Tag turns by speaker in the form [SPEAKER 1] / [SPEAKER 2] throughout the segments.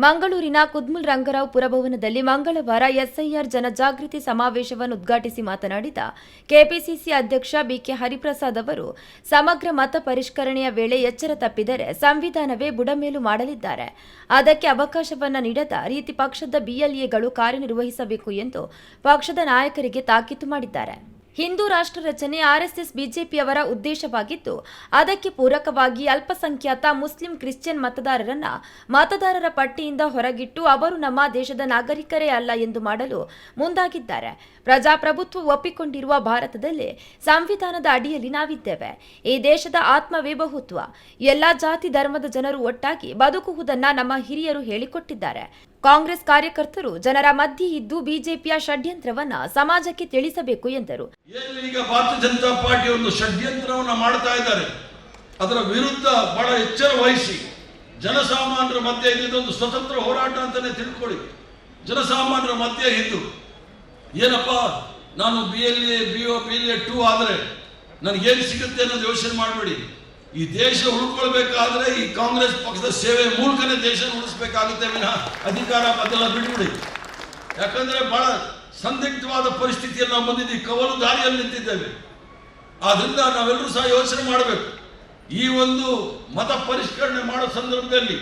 [SPEAKER 1] ಮಂಗಳೂರಿನ ಕುದ್ಮುಲ್ ರಂಗರಾವ್ ಪುರಭವನದಲ್ಲಿ ಮಂಗಳವಾರ ಎಸ್ಐಆರ್ ಜನಜಾಗೃತಿ ಸಮಾವೇಶವನ್ನು ಉದ್ಘಾಟಿಸಿ ಮಾತನಾಡಿದ ಕೆಪಿಸಿಸಿ ಅಧ್ಯಕ್ಷ ಬಿಕೆ ಹರಿಪ್ರಸಾದ್ ಅವರು ಸಮಗ್ರ ಮತ ಪರಿಷ್ಕರಣೆಯ ವೇಳೆ ಎಚ್ಚರ ತಪ್ಪಿದರೆ ಸಂವಿಧಾನವೇ ಬುಡಮೇಲು ಮಾಡಲಿದ್ದಾರೆ. ಅದಕ್ಕೆ ಅವಕಾಶವನ್ನ ನೀಡದ ರೀತಿ ಪಕ್ಷದ ಬಿಎಲ್ಎಗಳು ಕಾರ್ಯನಿರ್ವಹಿಸಬೇಕು ಎಂದು ಪಕ್ಷದ ನಾಯಕರಿಗೆ ತಾಕೀತು ಮಾಡಿದ್ದಾರೆ. ಹಿಂದೂ ರಾಷ್ಟ್ರ ರಚನೆ ಆರ್ಎಸ್ಎಸ್ ಬಿಜೆಪಿಯವರ ಉದ್ದೇಶವಾಗಿದ್ದು, ಅದಕ್ಕೆ ಪೂರಕವಾಗಿ ಅಲ್ಪಸಂಖ್ಯಾತ ಮುಸ್ಲಿಂ ಕ್ರಿಶ್ಚಿಯನ್ ಮತದಾರರನ್ನ ಮತದಾರರ ಪಟ್ಟಿಯಿಂದ ಹೊರಗಿಟ್ಟು ಅವರು ನಮ್ಮ ದೇಶದ ನಾಗರಿಕರೇ ಅಲ್ಲ ಎಂದು ಮಾಡಲು ಮುಂದಾಗಿದ್ದಾರೆ. ಪ್ರಜಾಪ್ರಭುತ್ವ ಒಪ್ಪಿಕೊಂಡಿರುವ ಭಾರತದಲ್ಲಿ ಸಂವಿಧಾನದ ಅಡಿಯಲ್ಲಿ ನಾವಿದ್ದೇವೆ. ಈ ದೇಶದ ಆತ್ಮವೇ ಬಹುತ್ವ. ಎಲ್ಲಾ ಜಾತಿ ಧರ್ಮದ ಜನರು ಒಟ್ಟಾಗಿ ಬದುಕುವುದನ್ನ ನಮ್ಮ ಹಿರಿಯರು ಹೇಳಿಕೊಟ್ಟಿದ್ದಾರೆ. ಕಾಂಗ್ರೆಸ್ ಕಾರ್ಯಕರ್ತರು ಜನರ ಮಧ್ಯೆ ಇದ್ದು ಬಿಜೆಪಿಯ ಷಡ್ಯಂತ್ರವನ್ನ ಸಮಾಜಕ್ಕೆ ತಿಳಿಸಬೇಕು ಎಂದರು.
[SPEAKER 2] ಈಗ ಭಾರತೀಯ ಜನತಾ ಪಾರ್ಟಿ ಒಂದು ಷಡ್ಯಂತ್ರವನ್ನ ಮಾಡ್ತಾ ಇದ್ದಾರೆ. ಅದರ ವಿರುದ್ಧ ಬಹಳ ಎಚ್ಚರ ವಹಿಸಿ ಜನಸಾಮಾನ್ಯರ ಮಧ್ಯೆ ಇದೊಂದು ಸ್ವತಂತ್ರ ಹೋರಾಟ ಅಂತಾನೆ ತಿಳ್ಕೊಳ್ಳಿ. ಜನಸಾಮಾನ್ಯರ ಮಧ್ಯೆ ಇದ್ದು ಏನಪ್ಪ ನಾನು BLA BO BLA 2 ಆದ್ರೆ ನನಗೇನು ಸಿಗುತ್ತೆ ಅನ್ನೋದು ಯೋಚನೆ ಮಾಡಬೇಡಿ. ಈ ದೇಶ ಉಳ್ಕೊಳ್ಬೇಕಾದ್ರೆ ಈ ಕಾಂಗ್ರೆಸ್ ಪಕ್ಷದ ಸೇವೆ ಮೂಲಕನೇ ದೇಶ ಉಳಿಸಬೇಕಾಗುತ್ತೆ ವಿನಃ ಅಧಿಕಾರ ಬದಲ ಬಿಟ್ಬಿಡಿ. ಯಾಕಂದ್ರೆ ಬಹಳ ಸಂದಿಗ್ಧವಾದ ಪರಿಸ್ಥಿತಿಯಲ್ಲಿ ನಾವು ಬಂದಿದ್ದೀವಿ, ಕವಲು ದಾರಿಯಲ್ಲಿ ನಿಂತಿದ್ದೇವೆ. ಆದ್ರಿಂದ ನಾವೆಲ್ಲರೂ ಸಹ ಯೋಚನೆ ಮಾಡಬೇಕು. ಈ ಒಂದು ಮತ ಪರಿಷ್ಕರಣೆ ಮಾಡೋ ಸಂದರ್ಭದಲ್ಲಿ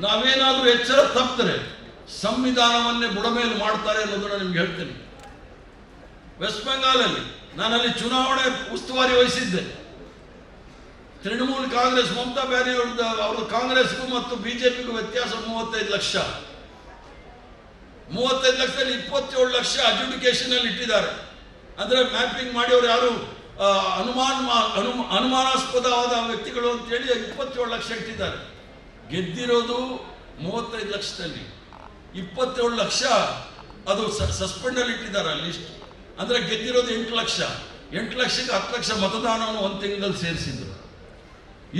[SPEAKER 2] ನಾವೇನಾದ್ರೂ ಎಚ್ಚರ ತಪ್ಪಿದ್ರೆ ಸಂವಿಧಾನವನ್ನೇ ಬುಡಮೇಲು ಮಾಡ್ತಾರೆ ಅನ್ನೋದನ್ನ ನಿಮ್ಗೆ ಹೇಳ್ತೇನೆ. ವೆಸ್ಟ್ ಬೆಂಗಾಲಲ್ಲಿ ನಾನಲ್ಲಿ ಚುನಾವಣೆ ಉಸ್ತುವಾರಿ ವಹಿಸಿದ್ದೆ. ತೃಣಮೂಲ ಕಾಂಗ್ರೆಸ್ ಮಮತಾ ಬ್ಯಾನರ್ಜಿ ಅವರು ಕಾಂಗ್ರೆಸ್ಗೂ ಮತ್ತು ಬಿಜೆಪಿಗೂ ವ್ಯತ್ಯಾಸ 35 ಲಕ್ಷ. 35 ಲಕ್ಷದಲ್ಲಿ 27 ಲಕ್ಷ ಅಡ್ಜುಡಿಕೇಶನ್ ಅಲ್ಲಿ ಇಟ್ಟಿದ್ದಾರೆ. ಅಂದ್ರೆ ಮ್ಯಾಪಿಂಗ್ ಮಾಡಿಯವರು ಯಾರು ಅನುಮಾನಾಸ್ಪದವಾದ ವ್ಯಕ್ತಿಗಳು ಅಂತೇಳಿ 27 ಲಕ್ಷ ಇಟ್ಟಿದ್ದಾರೆ. ಗೆದ್ದಿರೋದು 35 ಲಕ್ಷದಲ್ಲಿ 27 ಲಕ್ಷ ಅದು ಸಸ್ಪೆಂಡ್ ಅಲ್ಲಿ ಇಟ್ಟಿದ್ದಾರೆ ಲಿಸ್ಟ್. ಅಂದ್ರೆ ಗೆದ್ದಿರೋದು 8 ಲಕ್ಷ. 8 ಲಕ್ಷಕ್ಕೆ 10 ಲಕ್ಷ ಮತದಾನವನ್ನು ಒಂದು ತಿಂಗಳಲ್ಲಿ ಸೇರಿಸಿದ್ರು.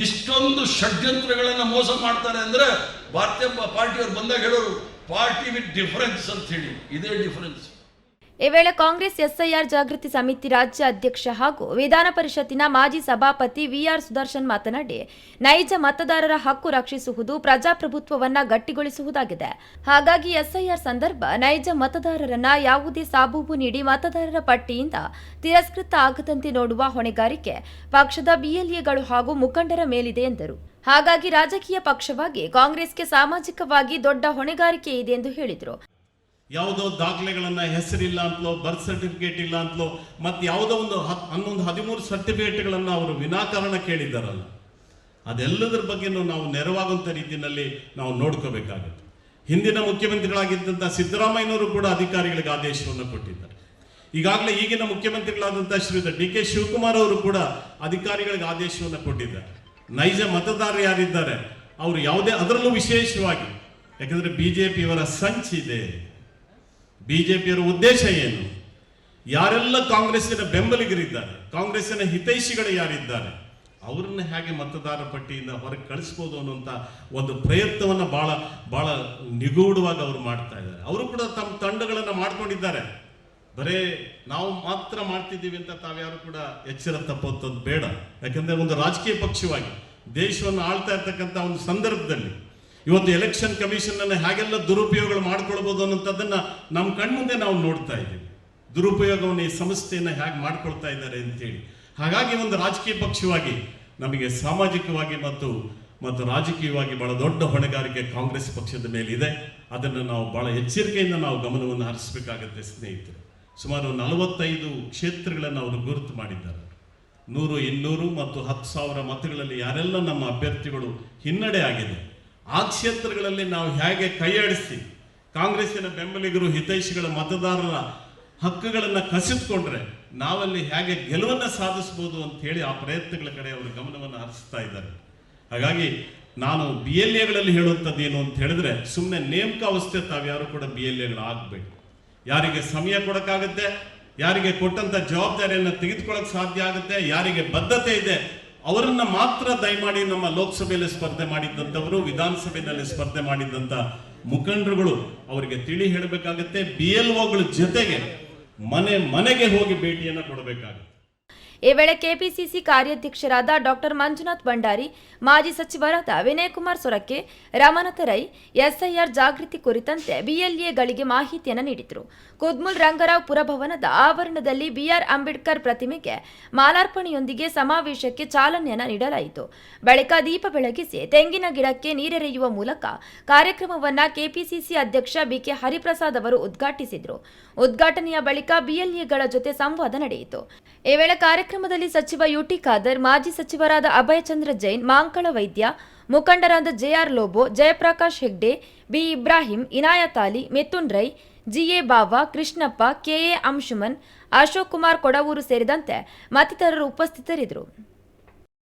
[SPEAKER 2] ಇಷ್ಟೊಂದು ಷಡ್ಯಂತ್ರಗಳನ್ನ ಮೋಸ ಮಾಡ್ತಾರೆ ಅಂದ್ರೆ ಭಾರತೀಯ ಪಾರ್ಟಿಯವರು ಬಂದಾಗ ಹೇಳೋರು ಪಾರ್ಟಿ ವಿತ್ ಡಿಫರೆನ್ಸ್ ಅಂತ ಹೇಳಿ. ಇದೇ ಡಿಫರೆನ್ಸ್.
[SPEAKER 1] ಈ ವೇಳೆ ಕಾಂಗ್ರೆಸ್ ಎಸ್ಐಆರ್ ಜಾಗೃತಿ ಸಮಿತಿ ರಾಜ್ಯ ಅಧ್ಯಕ್ಷ ಹಾಗೂ ವಿಧಾನ ಪರಿಷತ್ತಿನ ಮಾಜಿ ಸಭಾಪತಿ ವಿಆರ್ ಸುದರ್ಶನ್ ಮಾತನಾಡಿ, ನೈಜ ಮತದಾರರ ಹಕ್ಕು ರಕ್ಷಿಸುವುದು ಪ್ರಜಾಪ್ರಭುತ್ವವನ್ನ ಗಟ್ಟಿಗೊಳಿಸುವುದಾಗಿದೆ. ಹಾಗಾಗಿ ಎಸ್ಐಆರ್ ಸಂದರ್ಭ ನೈಜ ಮತದಾರರನ್ನ ಯಾವುದೇ ಸಾಬೂಬು ನೀಡಿ ಮತದಾರರ ಪಟ್ಟಿಯಿಂದ ತಿರಸ್ಕೃತ ಆಗದಂತೆ ನೋಡುವ ಹೊಣೆಗಾರಿಕೆ ಪಕ್ಷದ ಬಿಎಲ್ಎಗಳು ಹಾಗೂ ಮುಖಂಡರ ಮೇಲಿದೆ ಎಂದರು. ಹಾಗಾಗಿ ರಾಜಕೀಯ ಪಕ್ಷವಾಗಿ ಕಾಂಗ್ರೆಸ್ಗೆ ಸಾಮಾಜಿಕವಾಗಿ ದೊಡ್ಡ ಹೊಣೆಗಾರಿಕೆ ಇದೆ ಎಂದು ಹೇಳಿದರು.
[SPEAKER 3] ಯಾವುದೋ ದಾಖಲೆಗಳನ್ನ ಹೆಸರಿಲ್ಲ ಅಂತಲೋ, ಬರ್ತ್ ಸರ್ಟಿಫಿಕೇಟ್ ಇಲ್ಲ ಅಂತಲೋ, ಮತ್ತೆ ಯಾವುದೋ ಒಂದು 13 ಸರ್ಟಿಫಿಕೇಟ್ಗಳನ್ನು ಅವರು ವಿನಾಕಾರಣ ಕೇಳಿದ್ದಾರಲ್ಲ, ಅದೆಲ್ಲದರ ಬಗ್ಗೆನೂ ನಾವು ನೆರವಾಗುವಂಥ ರೀತಿಯಲ್ಲಿ ನಾವು ನೋಡ್ಕೋಬೇಕಾಗುತ್ತೆ. ಹಿಂದಿನ ಮುಖ್ಯಮಂತ್ರಿಗಳಾಗಿದ್ದಂಥ ಸಿದ್ದರಾಮಯ್ಯನವರು ಕೂಡ ಅಧಿಕಾರಿಗಳಿಗೆ ಆದೇಶವನ್ನು ಕೊಟ್ಟಿದ್ದಾರೆ. ಈಗಾಗಲೇ ಈಗಿನ ಮುಖ್ಯಮಂತ್ರಿಗಳಾದಂಥ ಶ್ರೀಯುತ DK ಶಿವಕುಮಾರ್ ಅವರು ಕೂಡ ಅಧಿಕಾರಿಗಳಿಗೆ ಆದೇಶವನ್ನು ಕೊಟ್ಟಿದ್ದಾರೆ. ನೈಜ ಮತದಾರರು ಯಾರಿದ್ದಾರೆ ಅವರು ಯಾವುದೇ, ಅದರಲ್ಲೂ ವಿಶೇಷವಾಗಿ ಯಾಕಂದ್ರೆ ಬಿಜೆಪಿಯವರ ಸಂಚಿದೆ, ಬಿಜೆಪಿಯವರ ಉದ್ದೇಶ ಏನು, ಯಾರೆಲ್ಲ ಕಾಂಗ್ರೆಸ್ಸಿನ ಬೆಂಬಲಿಗರಿದ್ದಾರೆ, ಕಾಂಗ್ರೆಸ್ಸಿನ ಹಿತೈಷಿಗಳು ಯಾರಿದ್ದಾರೆ ಅವರನ್ನ ಹೇಗೆ ಮತದಾರರ ಪಟ್ಟಿಯಿಂದ ಹೊರಗೆ ಕಳಿಸ್ಬೋದು ಅನ್ನುವಂಥ ಒಂದು ಪ್ರಯತ್ನವನ್ನು ಬಹಳ ಬಹಳ ನಿಗೂಢವಾಗಿ ಅವರು ಮಾಡ್ತಾ ಇದ್ದಾರೆ. ಅವರು ಕೂಡ ತಮ್ಮ ತಂಡಗಳನ್ನು ಮಾಡ್ಕೊಂಡಿದ್ದಾರೆ. ಬರೇ ನಾವು ಮಾತ್ರ ಮಾಡ್ತಿದ್ದೀವಿ ಅಂತ ತಾವ್ಯಾರು ಕೂಡ ಎಚ್ಚರ ತಪ್ಪುವಂಥದ್ದು ಬೇಡ. ಯಾಕಂದ್ರೆ ಒಂದು ರಾಜಕೀಯ ಪಕ್ಷವಾಗಿ ದೇಶವನ್ನು ಆಳ್ತಾ ಇರ್ತಕ್ಕಂಥ ಒಂದು ಸಂದರ್ಭದಲ್ಲಿ ಇವತ್ತು ಎಲೆಕ್ಷನ್ ಕಮಿಷನ್ ಅನ್ನು ಹೇಗೆಲ್ಲ ದುರುಪಯೋಗಗಳು ಮಾಡ್ಕೊಳ್ಬೋದು ಅನ್ನೋಂಥದ್ದನ್ನ ನಮ್ಮ ಕಣ್ಮುಂದೆ ನಾವು ನೋಡ್ತಾ ಇದ್ದೀವಿ. ದುರುಪಯೋಗವನ್ನು ಈ ಸಂಸ್ಥೆಯನ್ನು ಹೇಗೆ ಮಾಡ್ಕೊಳ್ತಾ ಇದ್ದಾರೆ ಅಂತೇಳಿ. ಹಾಗಾಗಿ ಒಂದು ರಾಜಕೀಯ ಪಕ್ಷವಾಗಿ ನಮಗೆ ಸಾಮಾಜಿಕವಾಗಿ ಮತ್ತು ರಾಜಕೀಯವಾಗಿ ಬಹಳ ದೊಡ್ಡ ಹೊಣೆಗಾರಿಕೆ ಕಾಂಗ್ರೆಸ್ ಪಕ್ಷದ ಮೇಲಿದೆ. ಅದನ್ನು ನಾವು ಬಹಳ ಎಚ್ಚರಿಕೆಯಿಂದ ನಾವು ಗಮನವನ್ನು ಹರಿಸಬೇಕಾಗುತ್ತೆ ಸ್ನೇಹಿತರೆ. ಸುಮಾರು 45 ಕ್ಷೇತ್ರಗಳನ್ನು ಅವರು ಗುರುತು ಮಾಡಿದ್ದಾರೆ. 100, 200 ಮತ್ತು 10,000 ಮತಗಳಲ್ಲಿ ಯಾರೆಲ್ಲ ನಮ್ಮ ಅಭ್ಯರ್ಥಿಗಳು ಹಿನ್ನಡೆ ಆಗಿದೆ ಆ ಕ್ಷೇತ್ರಗಳಲ್ಲಿ ನಾವು ಹೇಗೆ ಕೈಯಾಡಿಸಿ ಕಾಂಗ್ರೆಸ್ಸಿನ ಬೆಂಬಲಿಗರು ಹಿತೈಷಿಗಳ ಮತದಾರರ ಹಕ್ಕುಗಳನ್ನು ಕಸಿದುಕೊಂಡ್ರೆ ನಾವಲ್ಲಿ ಹೇಗೆ ಗೆಲುವನ್ನು ಸಾಧಿಸಬಹುದು ಅಂತ ಹೇಳಿ ಆ ಪ್ರಯತ್ನಗಳ ಕಡೆ ಅವರು ಗಮನವನ್ನು ಹರಿಸ್ತಾ ಇದ್ದಾರೆ. ಹಾಗಾಗಿ ನಾನು BLAಗಳಲ್ಲಿ ಹೇಳುವಂಥದ್ದು ಏನು ಅಂತ ಹೇಳಿದ್ರೆ, ಸುಮ್ಮನೆ ನೇಮಕಾವಸ್ಥೆ ತಾವ್ಯಾರು ಕೂಡ BLAಗಳು ಆಗಬೇಕು. ಯಾರಿಗೆ ಸಮಯ ಕೊಡೋಕ್ಕಾಗುತ್ತೆ, ಯಾರಿಗೆ ಕೊಟ್ಟಂತ ಜವಾಬ್ದಾರಿಯನ್ನು ತೆಗೆದುಕೊಳ್ಳೋಕೆ ಸಾಧ್ಯ ಆಗುತ್ತೆ, ಯಾರಿಗೆ ಬದ್ಧತೆ ಇದೆ ಅವರನ್ನ ಮಾತ್ರ ದಯಮಾಡಿ ನಮ್ಮ ಲೋಕಸಭೆಯಲ್ಲಿ ಸ್ಪರ್ಧೆ ಮಾಡಿದ್ದಂಥವರು, ವಿಧಾನಸಭೆಯಲ್ಲಿ ಸ್ಪರ್ಧೆ ಮಾಡಿದ್ದಂಥ ಮುಖಂಡರುಗಳು ಅವರಿಗೆ ತಿಳಿ ಹೇಳಬೇಕಾಗುತ್ತೆ. BLOಗಳ ಜೊತೆಗೆ ಮನೆಗೆ ಹೋಗಿ ಭೇಟಿಯನ್ನು ಕೊಡಬೇಕಾಗುತ್ತೆ.
[SPEAKER 1] ಈ ವೇಳೆ ಕೆಪಿಸಿಸಿ ಕಾರ್ಯಾಧ್ಯಕ್ಷರಾದ ಡಾಕ್ಟರ್ ಮಂಜುನಾಥ್ ಭಂಡಾರಿ, ಮಾಜಿ ಸಚಿವರಾದ ವಿನಯ್ ಕುಮಾರ್ ಸೊರಕೆ, ರಮನಾಥ ರೈ ಎಸ್ಐಆರ್ ಜಾಗೃತಿ ಕುರಿತಂತೆ ಬಿಎಲ್ಎಗಳಿಗೆ ಮಾಹಿತಿಯನ್ನು ನೀಡಿದರು. ಕುದ್ಮುಲ್ ರಂಗರಾವ್ ಪುರಭವನದ ಆವರಣದಲ್ಲಿ ಬಿಆರ್ ಅಂಬೇಡ್ಕರ್ ಪ್ರತಿಮೆಗೆ ಮಾಲಾರ್ಪಣೆಯೊಂದಿಗೆ ಸಮಾವೇಶಕ್ಕೆ ಚಾಲನೆಯನ್ನು ನೀಡಲಾಯಿತು. ಬಳಿಕ ದೀಪ ಬೆಳಗಿಸಿ ತೆಂಗಿನ ಗಿಡಕ್ಕೆ ನೀರೆರೆಯುವ ಮೂಲಕ ಕಾರ್ಯಕ್ರಮವನ್ನು ಕೆಪಿಸಿಸಿ ಅಧ್ಯಕ್ಷ ಬಿಕೆ ಹರಿಪ್ರಸಾದ್ ಅವರು ಉದ್ಘಾಟಿಸಿದರು. ಉದ್ಘಾಟನೆಯ ಬಳಿಕ ಬಿಎಲ್ಎಗಳ ಜೊತೆ ಸಂವಾದ ನಡೆಯಿತು. ಈ ವೇಳೆ ಕಾರ್ಯಕ್ರಮದಲ್ಲಿ ಸಚಿವ ಯುಟಿ ಖಾದರ್, ಮಾಜಿ ಸಚಿವರಾದ ಅಭಯ್ ಚಂದ್ರ ಜೈನ್, ಮಾಂಕಳ ವೈದ್ಯ, ಮುಖಂಡರಾದ JR Lobo, Jayaprakash Hegde, B Ibrahim, Inayat Ali, Mithun Rai, GA Bava, Krishnappa, KA Anshuman, Ashok Kumar Kodavoor ಸೇರಿದಂತೆ ಮತ್ತಿತರರು ಉಪಸ್ಥಿತರಿದ್ದರು.